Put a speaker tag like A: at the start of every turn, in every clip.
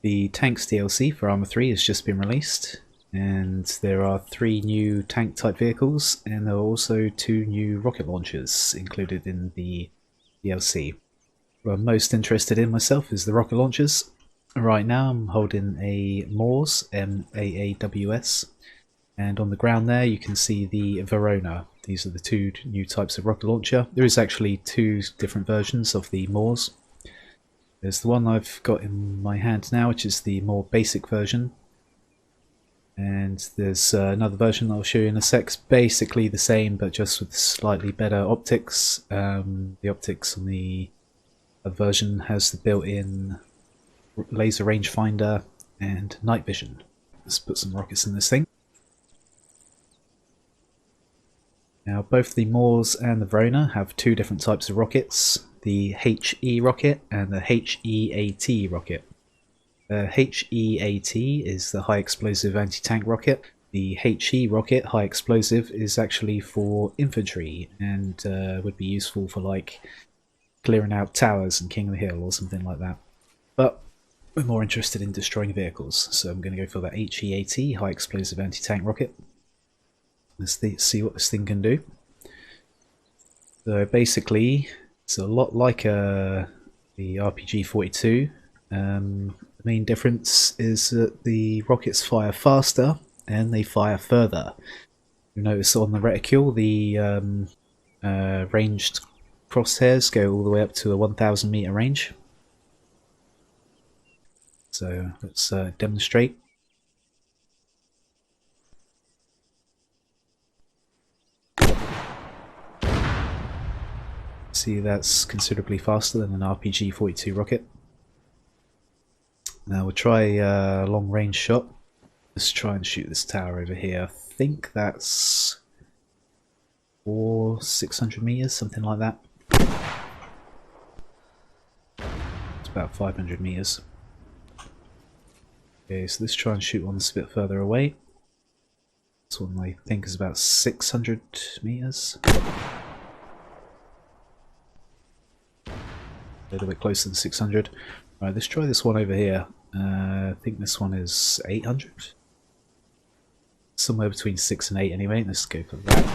A: The Tanks DLC for Arma 3 has just been released, and there are 3 new tank type vehicles, and there are also 2 new rocket launchers included in the DLC. What I'm most interested in myself is the rocket launchers. Right now I'm holding a MAAWS, M-A-A-W-S, and on the ground there you can see the Verona. These are the 2 new types of rocket launcher. There is actually 2 different versions of the MAAWS. There's the one I've got in my hand now, which is the more basic version. And there's another version I'll show you in a sec. It's basically the same, but just with slightly better optics. The optics on the version has the built-in laser rangefinder and night vision. Let's put some rockets in this thing. Now, both the MAAWS and the Verona have 2 different types of rockets. The HE rocket and the HEAT rocket. The HEAT is the high explosive anti-tank rocket. The HE rocket, high explosive, is actually for infantry and would be useful for like clearing out towers in King of the Hill or something like that. But we're more interested in destroying vehicles, so I'm going to go for the HEAT, high explosive anti-tank rocket. Let's see what this thing can do. So basically, it's a lot like the RPG-42. The main difference is that the rockets fire faster and they fire further. You notice on the reticule the ranged crosshairs go all the way up to a 1,000 meter range. So let's demonstrate. See, that's considerably faster than an RPG-42 rocket. Now we'll try a long range shot. Let's try and shoot this tower over here. I think that's 600 meters, something like that. It's about 500 meters. Okay, so let's try and shoot one that's a bit further away. This one I think is about 600 meters. A little bit closer than 600. Right, let's try this one over here. I think this one is 800. Somewhere between 6 and 8 anyway. Let's go for that.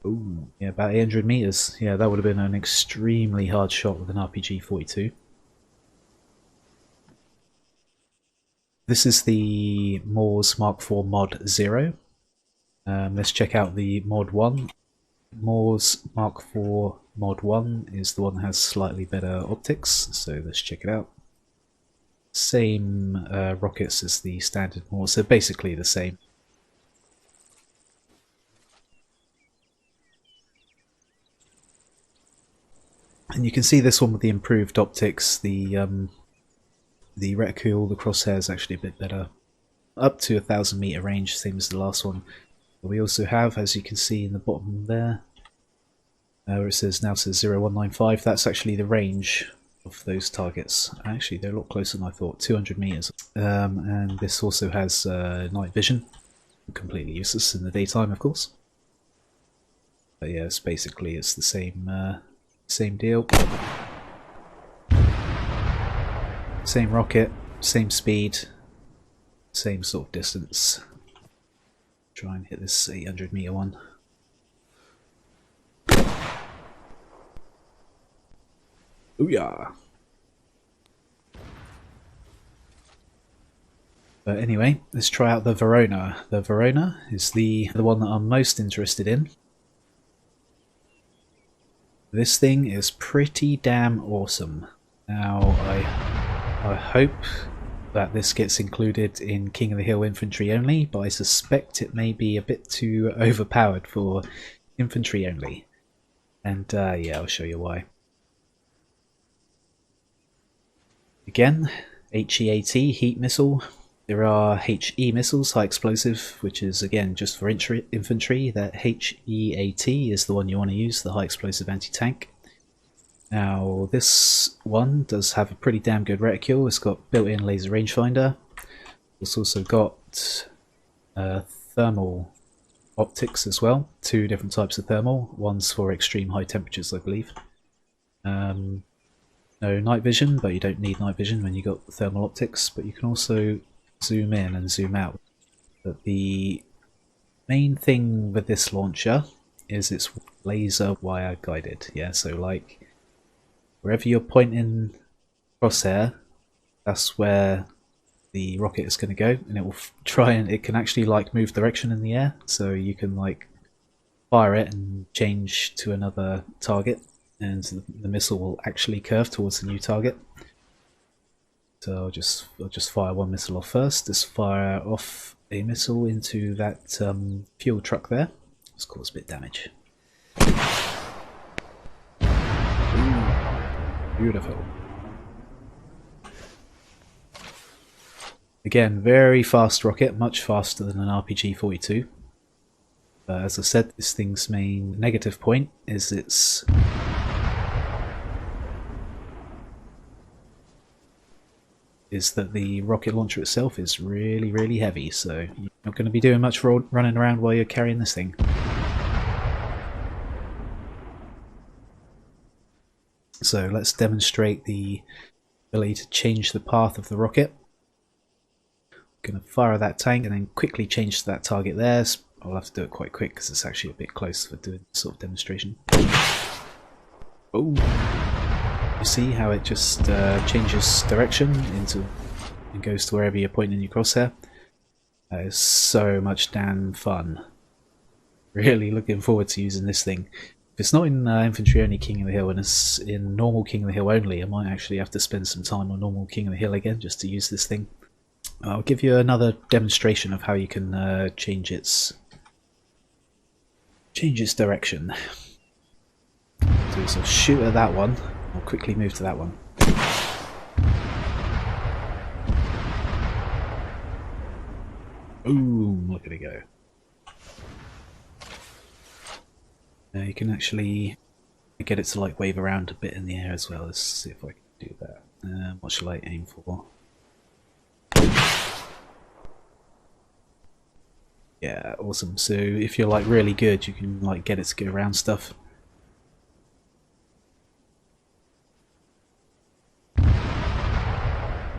A: Ooh, yeah, about 800 meters. Yeah, that would have been an extremely hard shot with an RPG-42. This is the MAAWS Mark IV Mod 0. Let's check out the Mod 1. MAAWS Mark IV Mod 1 is the one that has slightly better optics, so let's check it out. Same rockets as the standard MAAWS, so basically the same. And you can see this one with the improved optics, the reticule, the crosshair is actually a bit better. Up to 1,000 meter range, same as the last one. But we also have, as you can see in the bottom there, where it now says 0195, that's actually the range of those targets. Actually, they're a lot closer than I thought, 200 meters. And this also has night vision, completely useless in the daytime, of course. But yeah, it's basically the same deal. Same rocket, same speed, same sort of distance. Try and hit this 800 meter one. Ooh-yah! But anyway, let's try out the Verona. The Verona is the one that I'm most interested in. This thing is pretty damn awesome. Now, I hope that this gets included in King of the Hill infantry only, but I suspect it may be a bit too overpowered for infantry only. And yeah, I'll show you why. Again, HEAT, heat missile. There are HE missiles, high explosive, which is again just for infantry. That HEAT is the one you want to use, the high explosive anti-tank. Now this one does have a pretty damn good reticule. It's got built-in laser rangefinder. It's also got thermal optics as well. 2 different types of thermal. One's for extreme high temperatures, I believe. no night vision, but you don't need night vision when you got thermal optics, but you can also zoom in and zoom out. But the main thing with this launcher is it's laser wire guided. Yeah, so like wherever you're pointing crosshair, that's where the rocket is going to go, and it will it can actually like move direction in the air, so you can like fire it and change to another target, and the missile will actually curve towards the new target. So I'll just fire one missile off first. Just fire off a missile into that fuel truck there. Let's cause a bit of damage. Ooh, beautiful. Again, very fast rocket, much faster than an RPG-42. As I said, this thing's main negative point is that the rocket launcher itself is really, really heavy, so you're not going to be doing much running around while you're carrying this thing. So let's demonstrate the ability to change the path of the rocket. Going to fire that tank and then quickly change to that target there. I'll have to do it quite quick because it's actually a bit close for doing this sort of demonstration. Oh, you see how it just changes direction and goes to wherever you're pointing your crosshair? That is so much damn fun. Really looking forward to using this thing. If it's not in Infantry only King of the Hill and it's in normal King of the Hill only, I might actually have to spend some time on normal King of the Hill again just to use this thing. I'll give you another demonstration of how you can change its direction. So I'll shoot at that one. I'll quickly move to that one. Boom! Look at it go. Now you can actually get it to like wave around a bit in the air as well. Let's see if I can do that. What shall I aim for? Yeah, awesome. So if you're like really good, you can like get it to go around stuff.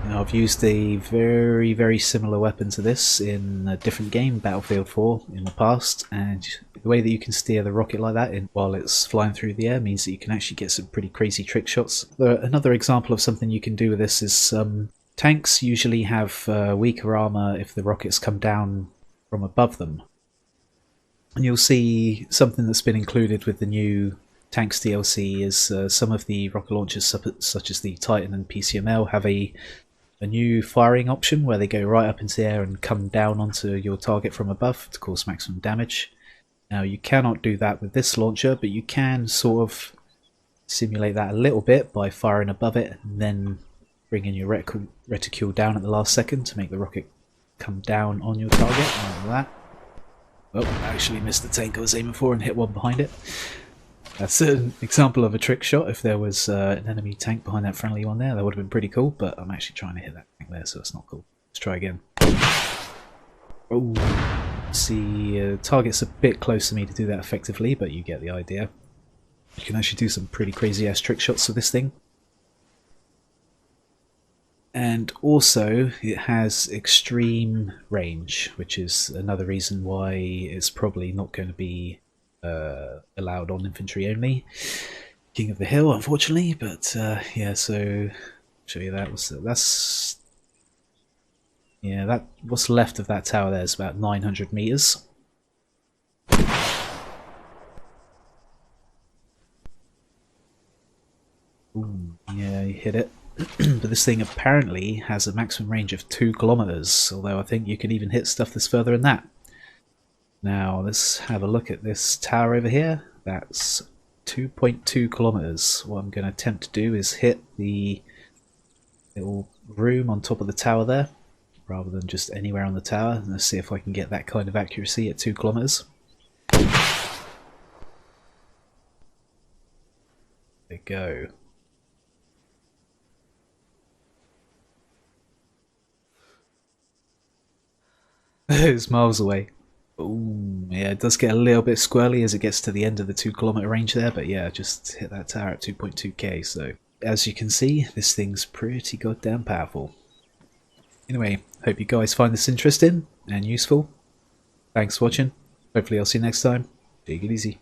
A: Now I've used a very, very similar weapon to this in a different game, Battlefield 4, in the past, and the way that you can steer the rocket like that while it's flying through the air means that you can actually get some pretty crazy trick shots. Another example of something you can do with this is tanks usually have weaker armor if the rockets come down from above them. And you'll see something that's been included with the new Tanks DLC is some of the rocket launchers such as the Titan and PCML have a new firing option where they go right up into the air and come down onto your target from above to cause maximum damage. Now you cannot do that with this launcher, but you can sort of simulate that a little bit by firing above it and then bringing your reticule down at the last second to make the rocket come down on your target, like that. Oh, I actually missed the tank I was aiming for and hit one behind it. That's an example of a trick shot. If there was an enemy tank behind that friendly one there, that would have been pretty cool, but I'm actually trying to hit that tank there, so it's not cool. Let's try again. Oh, see, target's a bit close to me to do that effectively, but you get the idea. You can actually do some pretty crazy ass trick shots with this thing. And also it has extreme range, which is another reason why it's probably not going to be allowed on infantry only. King of the Hill, unfortunately, but yeah, so I'll show you that. What's left of that tower there is about 900 meters. Ooh, yeah, you hit it. But this thing apparently has a maximum range of 2 kilometers, although I think you can even hit stuff that's further than that. Now let's have a look at this tower over here. That's 2.2 kilometers. What I'm going to attempt to do is hit the little room on top of the tower there, rather than just anywhere on the tower. Let's see if I can get that kind of accuracy at 2 kilometers. There we go. It's miles away. Ooh, yeah, it does get a little bit squirrely as it gets to the end of the 2 kilometer range there, but yeah, just hit that tower at 2.2k, so as you can see, this thing's pretty goddamn powerful. Anyway, hope you guys find this interesting and useful. Thanks for watching. Hopefully I'll see you next time. Take it easy.